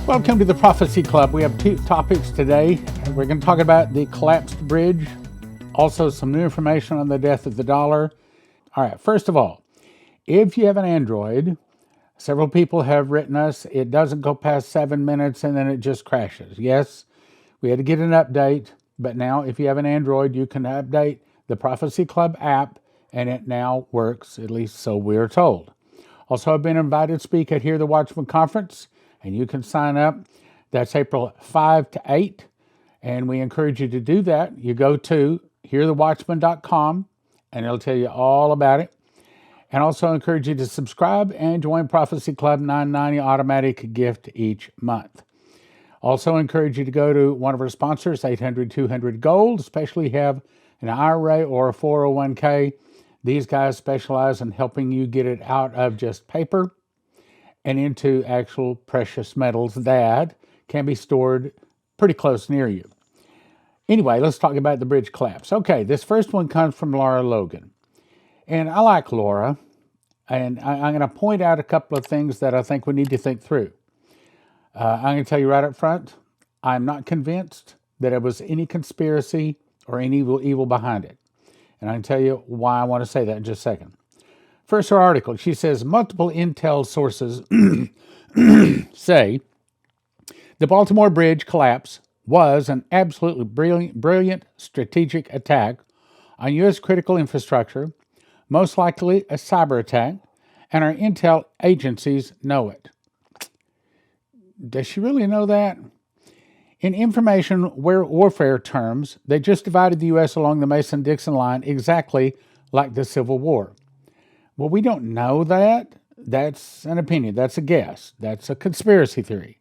Welcome to the Prophecy Club. We have two topics today. We're going to talk about the collapsed bridge, also some new information on the death of the dollar. All right, first of all, if you have an Android, several people have written us, it doesn't go past 7 minutes and then it just crashes. Yes, we had to get an update, but now if you have an Android, you can update the Prophecy Club app and it now works, at least so we're told. Also, I've been invited to speak at Hear the Watchman Conference, and you can sign up. That's April 5 to 8, and we encourage you to do that. You go to hearthewatchman.com, and it'll tell you all about it. And also encourage you to subscribe and join Prophecy Club, $9.90 automatic gift each month. Also encourage you to go to one of our sponsors, 800-200-GOLD, especially have an IRA or a 401k. These guys specialize in helping you get it out of just paper and into actual precious metals that can be stored pretty close near you. Anyway, let's talk about the bridge collapse. Okay, this first one comes from Lara Logan. And I like Laura, and I'm going to point out a couple of things that I think we need to think through. I'm going to tell you right up front, I'm not convinced that it was any conspiracy or any evil behind it. And I can tell you why I want to say that in just a second. First, her article, she says, multiple intel sources say the Baltimore Bridge collapse was an absolutely brilliant strategic attack on U.S. critical infrastructure, most likely a cyber attack, and our intel agencies know it. Does she really know that? In information warfare terms, they just divided the U.S. along the Mason-Dixon line exactly like the Civil War. Well, we don't know that. That's an opinion. That's a guess. That's a conspiracy theory.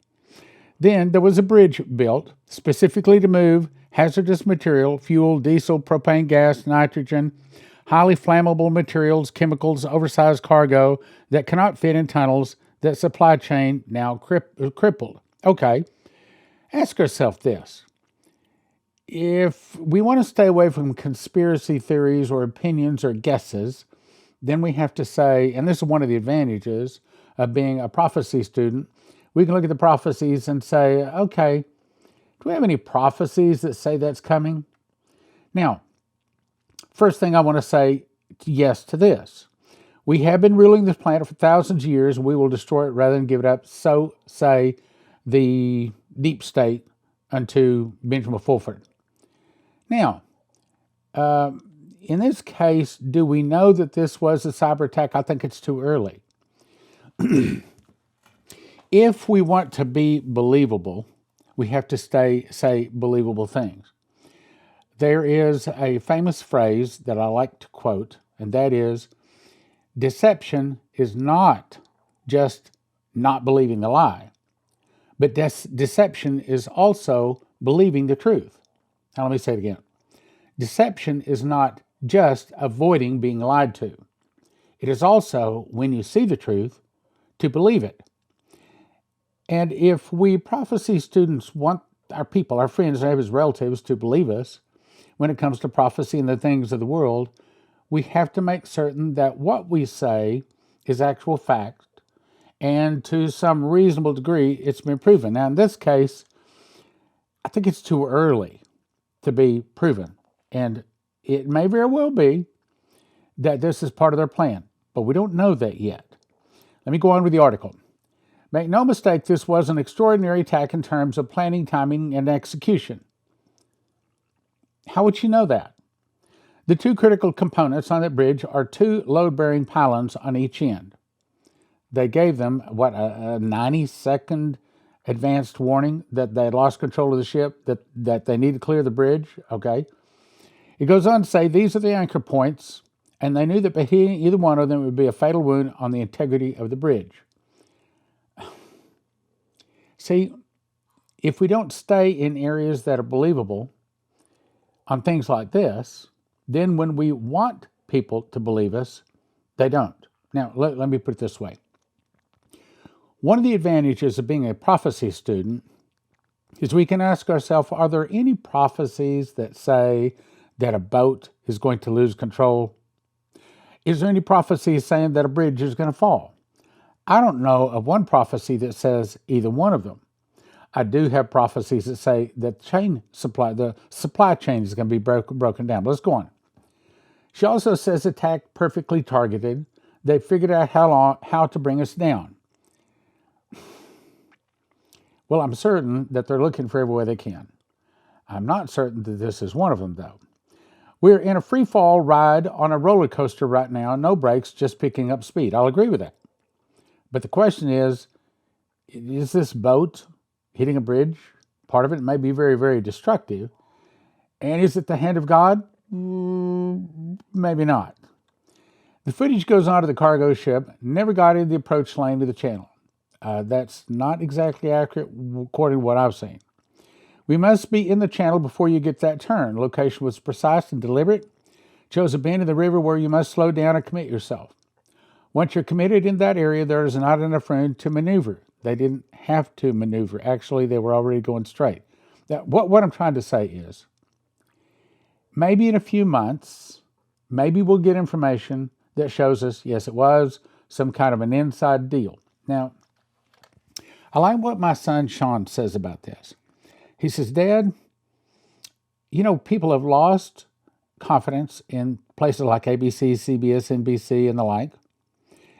Then there was a bridge built specifically to move hazardous material, fuel, diesel, propane gas, nitrogen, highly flammable materials, chemicals, oversized cargo that cannot fit in tunnels, that supply chain now crippled. Okay, ask yourself this. If we want to stay away from conspiracy theories or opinions or guesses, then we have to say, and this is one of the advantages of being a prophecy student, we can look at the prophecies and say, okay, do we have any prophecies that say that's coming? Now, first thing I want to say yes to this. We have been ruling this planet for thousands of years, and we will destroy it rather than give it up. So say the deep state unto Benjamin Fulford. Now, in this case, do we know that this was a cyber attack? I think it's too early. If we want to be believable, we have to say believable things. There is a famous phrase that I like to quote, and that is, deception is not just not believing the lie, but deception is also believing the truth. Now let me say it again. Deception is not just avoiding being lied to. It is also, when you see the truth, to believe it. And if we prophecy students want our people, our friends, neighbors, relatives to believe us when it comes to prophecy and the things of the world, we have to make certain that what we say is actual fact, and to some reasonable degree, it's been proven. Now, in this case, I think it's too early to be proven. And it may very well be that this is part of their plan, but we don't know that yet. Let me go on with the article. Make no mistake, this was an extraordinary attack in terms of planning, timing, and execution. How would you know that? The two critical components on that bridge are two load-bearing pylons on each end. They gave them, a 90-second advanced warning that they had lost control of the ship, that they need to clear the bridge, okay? It goes on to say these are the anchor points, and they knew that by hitting either one of them would be a fatal wound on the integrity of the bridge. See, if we don't stay in areas that are believable on things like this, then when we want people to believe us, they don't. Now, let me put it this way. One of the advantages of being a prophecy student is we can ask ourselves, are there any prophecies that say that a boat is going to lose control? Is there any prophecy saying that a bridge is going to fall? I don't know of one prophecy that says either one of them. I do have prophecies that say that the supply chain is going to be broken down. But let's go on. She also says attack perfectly targeted. They figured out how to bring us down. Well, I'm certain that they're looking for every way they can. I'm not certain that this is one of them, though. We're in a free fall ride on a roller coaster right now, no brakes, just picking up speed. I'll agree with that. But the question is this boat hitting a bridge? Part of it may be very, very destructive. And is it the hand of God? Maybe not. The footage goes on to the cargo ship, never got in the approach lane to the channel. That's not exactly accurate according to what I've seen. We must be in the channel before you get that turn. Location was precise and deliberate. Chose a bend in the river where you must slow down and commit yourself. Once you're committed in that area, there is not enough room to maneuver. They didn't have to maneuver. Actually, they were already going straight. Now, what I'm trying to say is, maybe in a few months, maybe we'll get information that shows us, yes, it was some kind of an inside deal. Now, I like what my son Sean says about this. He says, Dad, people have lost confidence in places like ABC, CBS, NBC, and the like,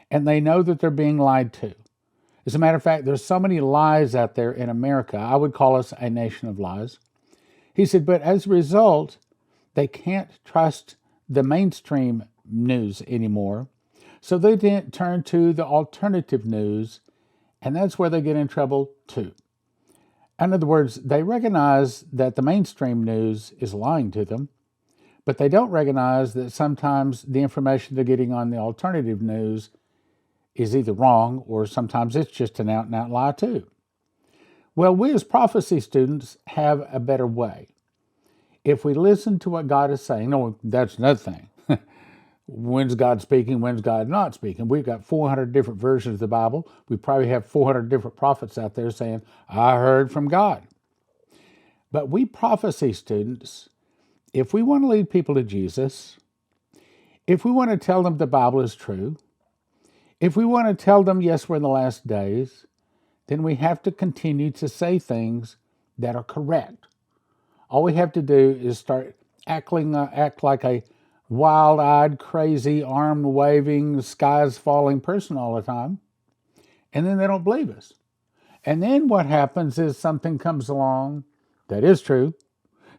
and they know that they're being lied to. As a matter of fact, there's so many lies out there in America. I would call us a nation of lies. He said, but as a result, they can't trust the mainstream news anymore. So they didn't turn to the alternative news, and that's where they get in trouble too. In other words, they recognize that the mainstream news is lying to them, but they don't recognize that sometimes the information they're getting on the alternative news is either wrong or sometimes it's just an out-and-out lie too. Well, we as prophecy students have a better way. If we listen to what God is saying, that's another thing. When's God speaking? When's God not speaking? We've got 400 different versions of the Bible. We probably have 400 different prophets out there saying, I heard from God. But we prophecy students, if we want to lead people to Jesus, if we want to tell them the Bible is true, if we want to tell them, yes, we're in the last days, then we have to continue to say things that are correct. All we have to do is start act like a wild-eyed, crazy, arm-waving, skies-falling person all the time, and then they don't believe us. And then what happens is something comes along that is true,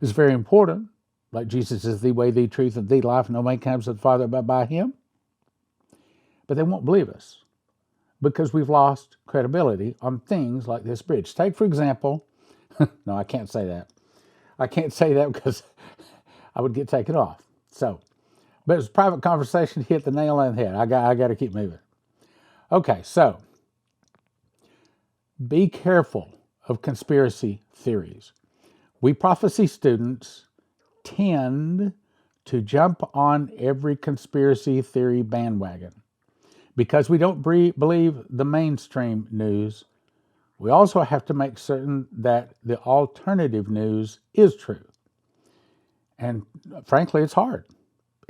is very important, like Jesus is the way, the truth, and the life. No man comes to the Father but by him. But they won't believe us because we've lost credibility on things like this bridge. Take, for example, no, I can't say that. I can't say that because I would get taken off. But it was a private conversation, hit the nail on the head. I got to keep moving. Okay, so be careful of conspiracy theories. We prophecy students tend to jump on every conspiracy theory bandwagon. Because we don't believe the mainstream news, we also have to make certain that the alternative news is true. And frankly, it's hard.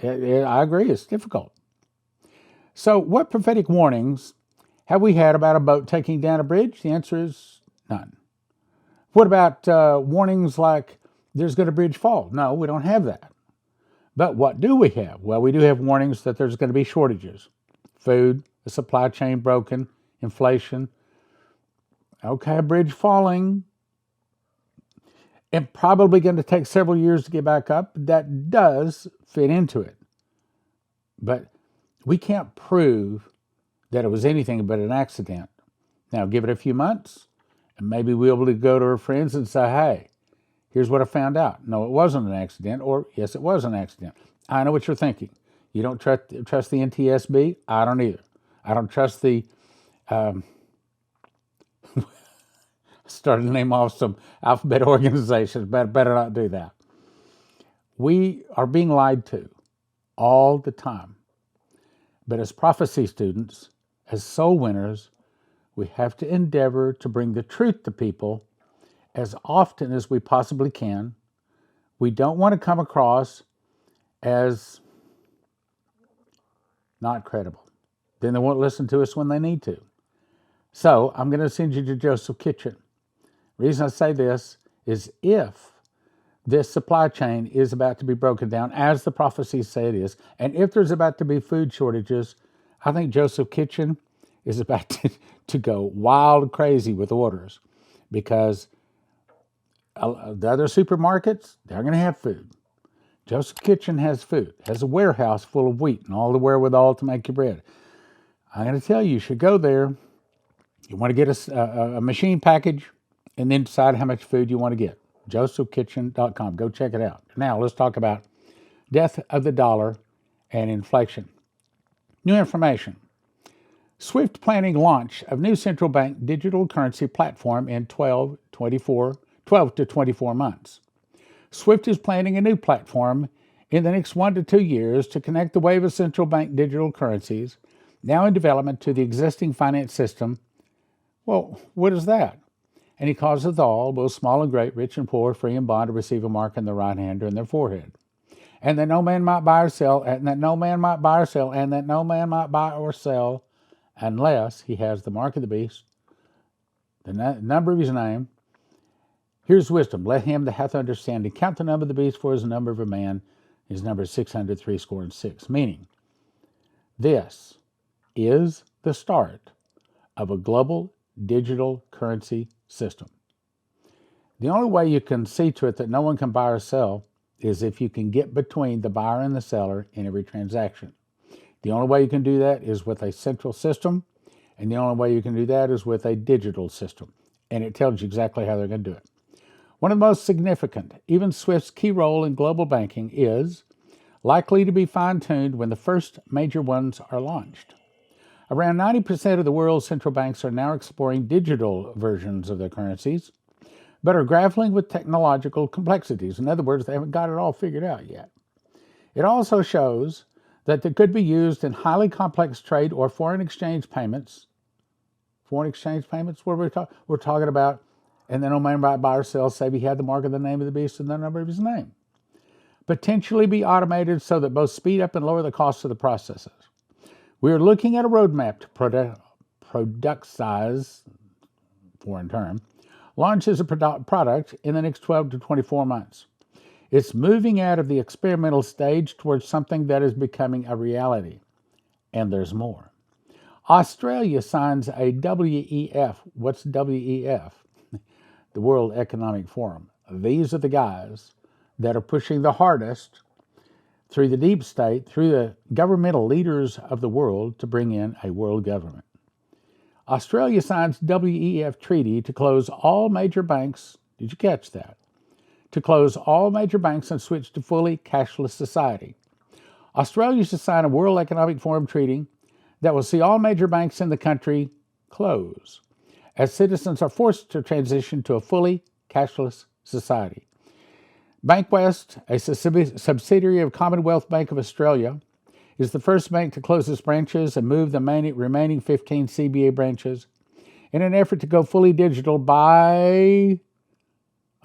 I agree, it's difficult. So what prophetic warnings have we had about a boat taking down a bridge? The answer is none. What about warnings like there's going to bridge fall? No, we don't have that. But what do we have? Well, we do have warnings that there's going to be shortages. Food, the supply chain broken, inflation. Okay, a bridge falling. And probably going to take several years to get back up. That does fit into it. But we can't prove that it was anything but an accident. Now, give it a few months, and maybe we'll be able to go to our friends and say, hey, here's what I found out. No, it wasn't an accident, or yes, it was an accident. I know what you're thinking. You don't trust the NTSB? I don't either. I don't trust the... started to name off some alphabet organizations, but better not do that. We are being lied to all the time. But as prophecy students, as soul winners, we have to endeavor to bring the truth to people as often as we possibly can. We don't want to come across as not credible. Then they won't listen to us when they need to. So I'm going to send you to Joseph Kitchen. The reason I say this is if this supply chain is about to be broken down, as the prophecies say it is, and if there's about to be food shortages, I think Joseph Kitchen is about to go wild crazy with orders, because the other supermarkets, they're going to have food. Joseph Kitchen has food, has a warehouse full of wheat and all the wherewithal to make your bread. I'm going to tell you, you should go there. You want to get a machine package and then decide how much food you want to get. josephkitchen.com. Go check it out. Now, let's talk about death of the dollar and inflation. New information. SWIFT planning launch of new central bank digital currency platform in 12 to 24 months. SWIFT is planning a new platform in the next 1 to 2 years to connect the wave of central bank digital currencies now in development to the existing finance system. Well, what is that? And he causeth all, both small and great, rich and poor, free and bond, to receive a mark in their right hand or in their forehead. And that no man might buy or sell, and that no man might buy or sell, and that no man might buy or sell, unless he has the mark of the beast, the number of his name. Here's wisdom. Let him that hath understanding count the number of the beast, for his number of a man. His number is 666. Meaning, this is the start of a global digital currency system. The only way you can see to it that no one can buy or sell is if you can get between the buyer and the seller in every transaction. The only way you can do that is with a central system, and the only way you can do that is with a digital system. And it tells you exactly how they're going to do it. One of the most significant, even SWIFT's key role in global banking, is likely to be fine-tuned when the first major ones are launched. Around 90% of the world's central banks are now exploring digital versions of their currencies, but are grappling with technological complexities. In other words, they haven't got it all figured out yet. It also shows that they could be used in highly complex trade or foreign exchange payments. Foreign exchange payments? What are we're talking about, and then no man might buy or sell, save he had the mark of the name of the beast and the number of his name. Potentially be automated so that both speed up and lower the cost of the processes. We are looking at a roadmap to productize, foreign term, launch as a product in the next 12 to 24 months. It's moving out of the experimental stage towards something that is becoming a reality. And there's more. Australia signs a WEF. What's WEF? The World Economic Forum. These are the guys that are pushing the hardest through the deep state, through the governmental leaders of the world, to bring in a world government. Australia signs WEF treaty to close all major banks. Did you catch that? To close all major banks and switch to fully cashless society. Australia should sign a World Economic Forum treaty that will see all major banks in the country close, as citizens are forced to transition to a fully cashless society. Bankwest, a subsidiary of Commonwealth Bank of Australia, is the first bank to close its branches and move the remaining 15 CBA branches in an effort to go fully digital by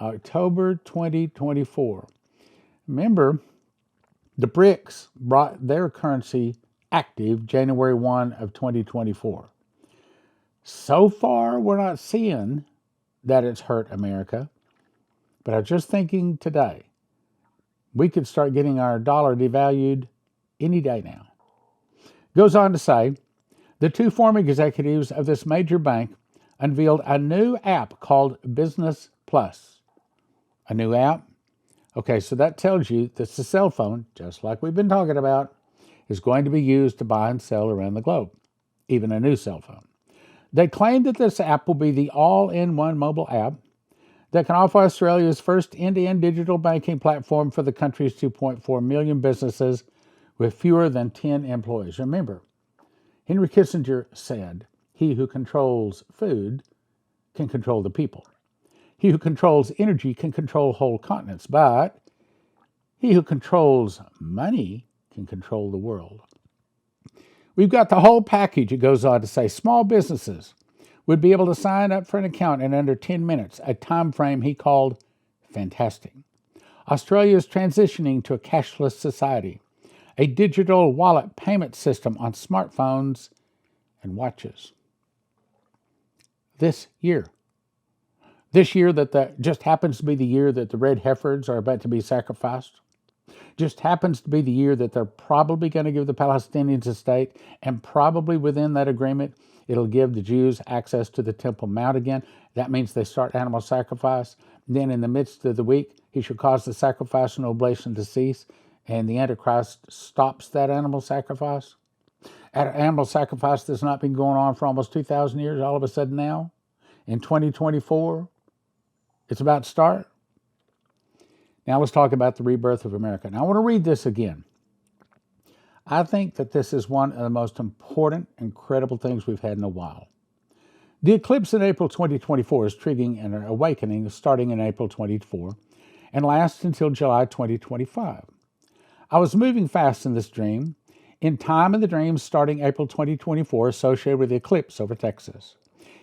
October 2024. Remember, the BRICS brought their currency active January 1 of 2024. So far, we're not seeing that it's hurt America. But I was just thinking today, we could start getting our dollar devalued any day now. Goes on to say, the two former executives of this major bank unveiled a new app called Business Plus. A new app? Okay, so that tells you that the cell phone, just like we've been talking about, is going to be used to buy and sell around the globe, even a new cell phone. They claim that this app will be the all-in-one mobile app that can offer Australia's first end-to-end digital banking platform for the country's 2.4 million businesses with fewer than 10 employees. Remember, Henry Kissinger said, he who controls food can control the people. He who controls energy can control whole continents, but he who controls money can control the world. We've got the whole package, it goes on to say. Small businesses would be able to sign up for an account in under 10 minutes, a time frame he called fantastic. Australia is transitioning to a cashless society, a digital wallet payment system on smartphones and watches. This year. This year just happens to be the year that the red heifers are about to be sacrificed. Just happens to be the year that they're probably going to give the Palestinians a state, and probably within that agreement, it'll give the Jews access to the Temple Mount again. That means they start animal sacrifice. Then in the midst of the week, he shall cause the sacrifice and oblation to cease, and the Antichrist stops that animal sacrifice. Animal sacrifice that's not been going on for almost 2,000 years, all of a sudden now, in 2024, it's about to start. Now let's talk about the rebirth of America. Now I want to read this again. I think that this is one of the most important, incredible things we've had in a while. The eclipse in April 2024 is triggering an awakening starting in April 24 and lasts until July 2025. I was moving fast in this dream. In time of the dream starting April 2024 associated with the eclipse over Texas.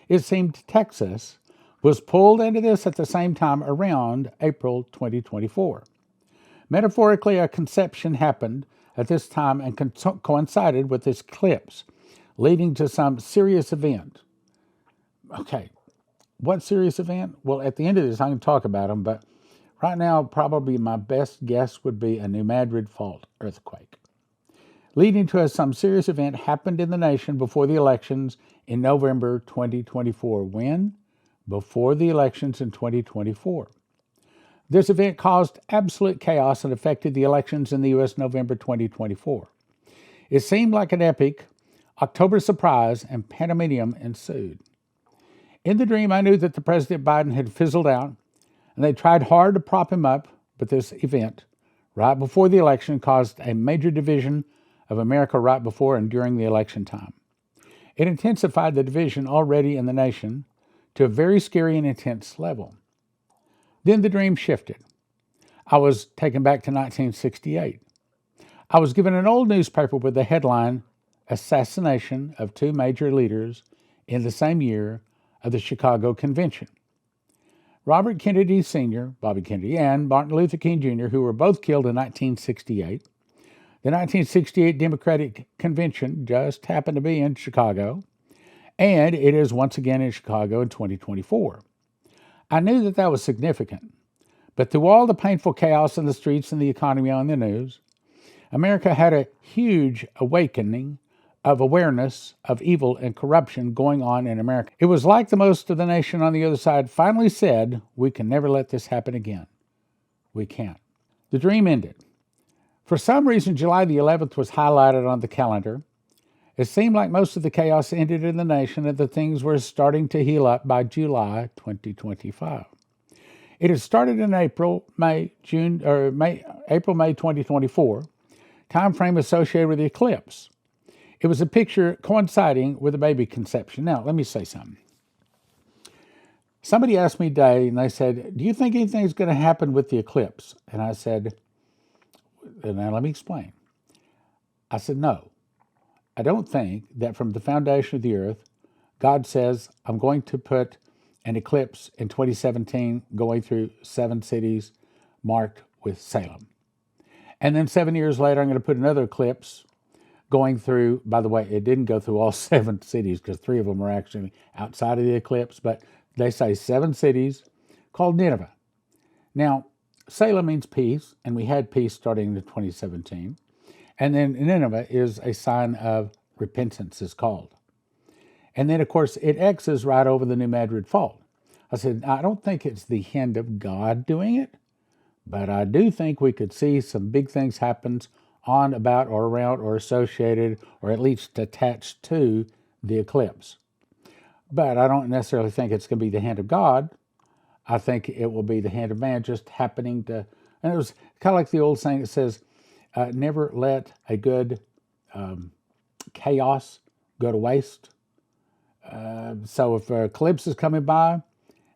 It seemed Texas was pulled into this at the same time around April 2024. Metaphorically, a conception happened at this time and coincided with this eclipse, leading to some serious event. Okay, what serious event? Well, at the end of this, I can talk about them, but right now, probably my best guess would be a New Madrid Fault earthquake. Leading to some serious event happened in the nation before the elections in November 2024. When? Before the elections in 2024. This event caused absolute chaos and affected the elections in the U.S. November 2024. It seemed like an epic October surprise, and pandemonium ensued. In the dream, I knew that the President Biden had fizzled out, and they tried hard to prop him up, but this event, right before the election, caused a major division of America right before and during the election time. It intensified the division already in the nation to a very scary and intense level. Then the dream shifted. I was taken back to 1968. I was given an old newspaper with the headline, Assassination of Two Major Leaders in the Same Year of the Chicago Convention. Robert Kennedy Sr., Bobby Kennedy, and Martin Luther King Jr., who were both killed in 1968. The 1968 Democratic Convention just happened to be in Chicago, and it is once again in Chicago in 2024. I knew that was significant, but through all the painful chaos in the streets and the economy on the news, America had a huge awakening of awareness of evil and corruption going on in America. It was like the most of the nation on the other side finally said, we can never let this happen again. We can't. The dream ended. For some reason, July the 11th was highlighted on the calendar. It seemed like most of the chaos ended in the nation and that things were starting to heal up by July 2025. It had started in May 2024, time frame associated with the eclipse. It was a picture coinciding with a baby conception. Now, let me say something. Somebody asked me today, and they said, do you think anything's going to happen with the eclipse? And I said, now let me explain. I said, no. I don't think that from the foundation of the earth, God says, I'm going to put an eclipse in 2017 going through 7 cities marked with Salem. And then 7 years later, I'm going to put another eclipse going through, by the way, it didn't go through all 7 cities because 3 of them are actually outside of the eclipse, but they say 7 cities called Nineveh. Now, Salem means peace, and we had peace starting in 2017. And then Nineveh is a sign of repentance, is called. And then, of course, it X's right over the New Madrid Fault. I said, I don't think it's the hand of God doing it, but I do think we could see some big things happen on, about, or around, or associated, or at least attached to the eclipse. But I don't necessarily think it's going to be the hand of God. I think it will be the hand of man just happening to, and it was kind of like the old saying that says, never let a good chaos go to waste. So if an eclipse is coming by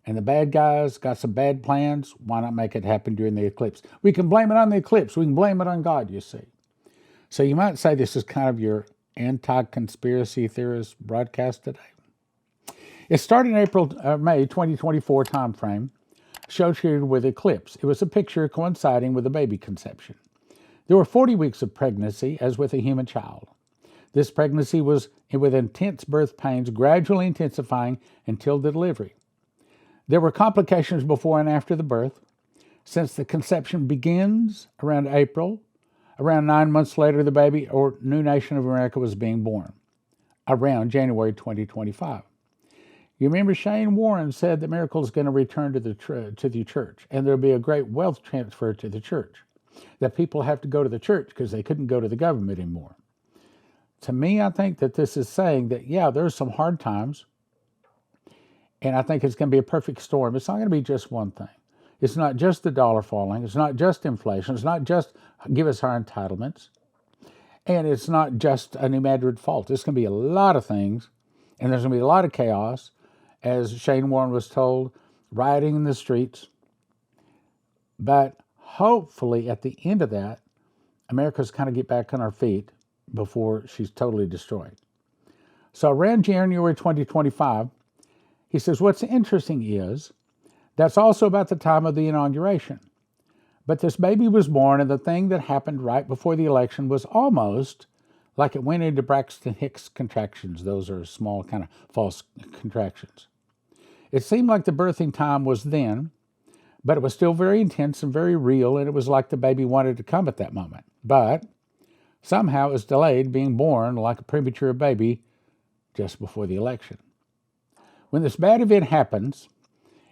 and the bad guys got some bad plans, why not make it happen during the eclipse? We can blame it on the eclipse. We can blame it on God, you see. So you might say this is kind of your anti-conspiracy theorist broadcast today. It started in May 2024 time frame, associated with eclipse. It was a picture coinciding with a baby conception. There were 40 weeks of pregnancy, as with a human child. This pregnancy was with intense birth pains, gradually intensifying until the delivery. There were complications before and after the birth. Since the conception begins around April, around 9 months later, the baby or new nation of America was being born, around January 2025. You remember Shane Warren said that Miracle is going to return to the church, and there'll be a great wealth transfer to the church, that people have to go to the church because they couldn't go to the government anymore. To me, I think that this is saying that, yeah, there's some hard times, and I think it's going to be a perfect storm. It's not going to be just one thing. It's not just the dollar falling. It's not just inflation. It's not just give us our entitlements. And it's not just a New Madrid fault. It's going to be a lot of things, and there's going to be a lot of chaos, as Shane Warren was told, rioting in the streets. But hopefully at the end of that, America's kind of get back on her feet before she's totally destroyed. So around January 2025, he says, what's interesting is that's also about the time of the inauguration. But this baby was born, and the thing that happened right before the election was almost like it went into Braxton Hicks contractions. Those are small kind of false contractions. It seemed like the birthing time was then, but it was still very intense and very real, and it was like the baby wanted to come at that moment. But somehow it was delayed, being born like a premature baby just before the election. When this bad event happens,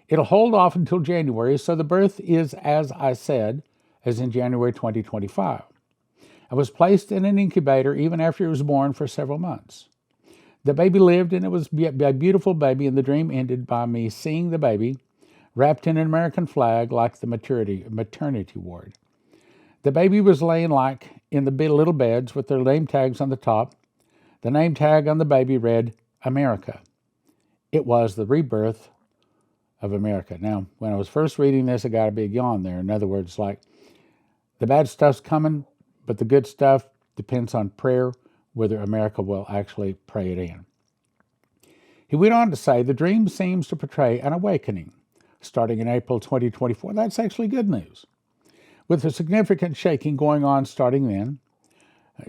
it'll hold off until January, so the birth is, as I said, as in January 2025. I was placed in an incubator even after it was born for several months. The baby lived, and it was a beautiful baby, and the dream ended by me seeing the baby wrapped in an American flag like the maternity ward. The baby was laying like in the little beds with their name tags on the top. The name tag on the baby read, America. It was the rebirth of America. Now, when I was first reading this, I got a big yawn there. In other words, like, the bad stuff's coming, but the good stuff depends on prayer, whether America will actually pray it in. He went on to say, the dream seems to portray an awakening starting in April 2024. That's actually good news. With a significant shaking going on starting then,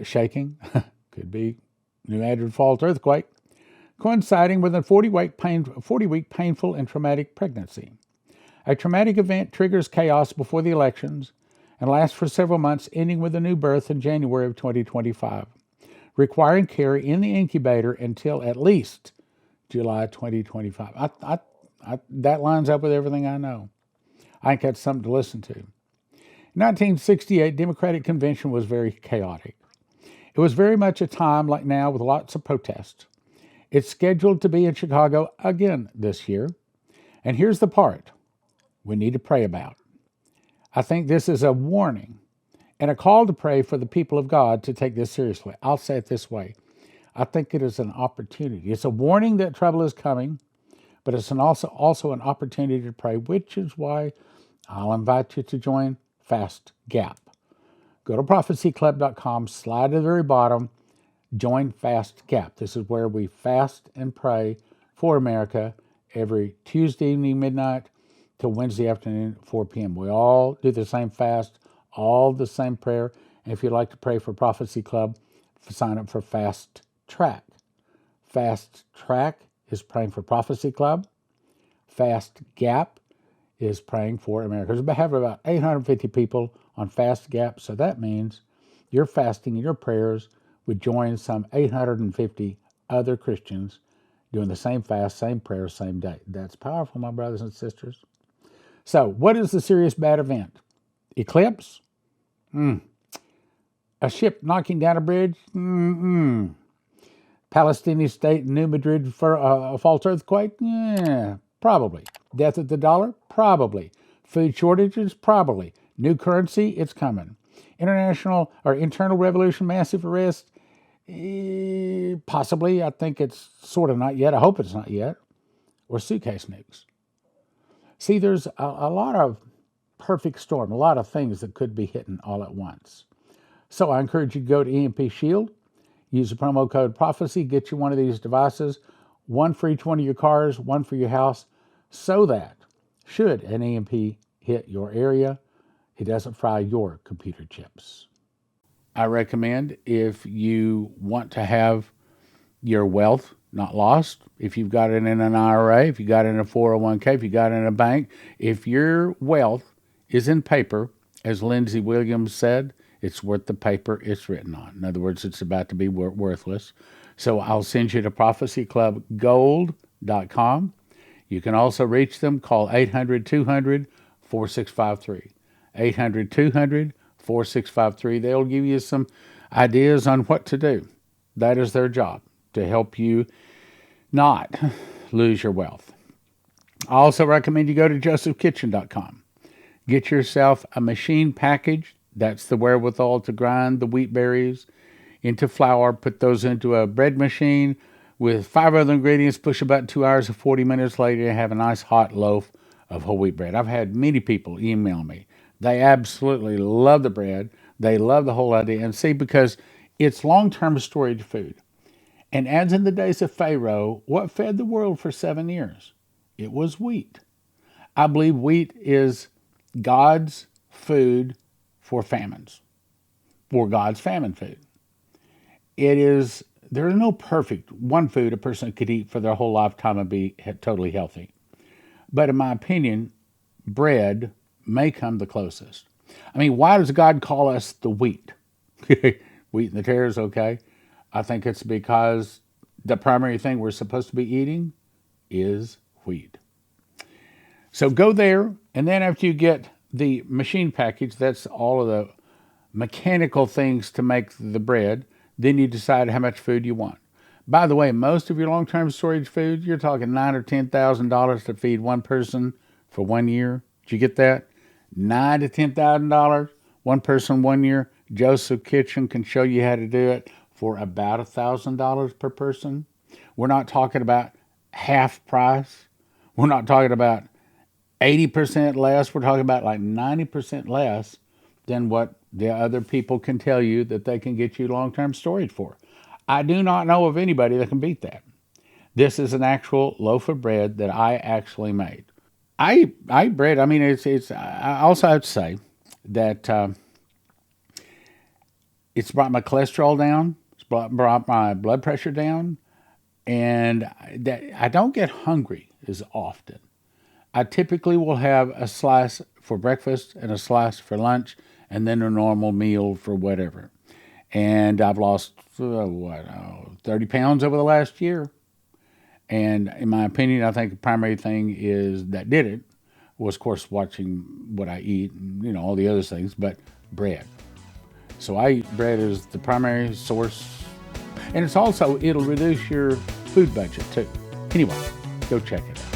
shaking, could be New Madrid fault earthquake, coinciding with a 40-week painful and traumatic pregnancy. A traumatic event triggers chaos before the elections and lasts for several months, ending with a new birth in January of 2025, requiring care in the incubator until at least July 2025. That lines up with everything I know. I think that's something to listen to. In 1968, Democratic Convention was very chaotic. It was very much a time like now with lots of protests. It's scheduled to be in Chicago again this year. And here's the part we need to pray about. I think this is a warning and a call to pray for the people of God to take this seriously. I'll say it this way. I think it is an opportunity. It's a warning that trouble is coming, but it's also an opportunity to pray, which is why I'll invite you to join Fast Gap. Go to prophecyclub.com, slide to the very bottom, join Fast Gap. This is where we fast and pray for America every Tuesday evening, midnight, till Wednesday afternoon, 4 p.m. We all do the same fast, all the same prayer. And if you'd like to pray for Prophecy Club, sign up for Fast Track. Fast Track is praying for Prophecy Club. Fast Gap is praying for America. We have about 850 people on Fast Gap, so that means your fasting and your prayers would join some 850 other Christians doing the same fast, same prayer, same day. That's powerful, my brothers and sisters. So, what is the serious bad event? Eclipse? A ship knocking down a bridge? Palestinian state, New Madrid for a false earthquake? Yeah, probably. Death of the dollar? Probably. Food shortages? Probably. New currency? It's coming. Internal revolution, massive arrest? Possibly. I think it's sort of not yet. I hope it's not yet. Or suitcase nukes. See, there's a lot of perfect storm, a lot of things that could be hitting all at once. So I encourage you to go to EMP Shield, use the promo code Prophecy, get you one of these devices, one for each one of your cars, one for your house, so that should an EMP hit your area, it doesn't fry your computer chips. I recommend, if you want to have your wealth not lost. If you've got it in an IRA, if you got it in a 401k, if you got it in a bank, if your wealth is in paper, as Lindsay Williams said, it's worth the paper it's written on. In other words, it's about to be worthless. So I'll send you to prophecyclubgold.com. You can also reach them. Call 800-200-4653. 800-200-4653. They'll give you some ideas on what to do. That is their job, to help you not lose your wealth. I also recommend you go to josephkitchen.com. Get yourself a machine package. That's the wherewithal to grind the wheat berries into flour, put those into a bread machine with 5 other ingredients, push about 2 hours and 40 minutes later, you have a nice hot loaf of whole wheat bread. I've had many people email me. They absolutely love the bread. They love the whole idea. And see, because it's long-term storage food. And as in the days of Pharaoh, what fed the world for 7 years? It was wheat. I believe wheat is God's food for famines, for God's famine food. There is no perfect one food a person could eat for their whole lifetime and be totally healthy. But in my opinion, bread may come the closest. I mean, why does God call us the wheat? Wheat and the tares, okay? I think it's because the primary thing we're supposed to be eating is wheat. So go there, and then after you get the machine package, that's all of the mechanical things to make the bread, then you decide how much food you want. By the way, most of your long-term storage food, you're talking $9,000 or $10,000 to feed one person for 1 year. Did you get that? $9,000 to $10,000, one person 1 year. Joseph Kitchen can show you how to do it for about $1,000 per person. We're not talking about half price. We're not talking about 80% less. We're talking about like 90% less than what the other people can tell you that they can get you long-term storage for. I do not know of anybody that can beat that. This is an actual loaf of bread that I actually made. I eat bread. I mean, I also have to say that it's brought my cholesterol down. It's brought my blood pressure down. And that I don't get hungry as often. I typically will have a slice for breakfast and a slice for lunch and then a normal meal for whatever. And I've lost, 30 pounds over the last year. And in my opinion, I think the primary thing is that did it was, of course, watching what I eat and, all the other things, but bread. So I eat bread as the primary source. And it'll reduce your food budget too. Anyway, go check it out.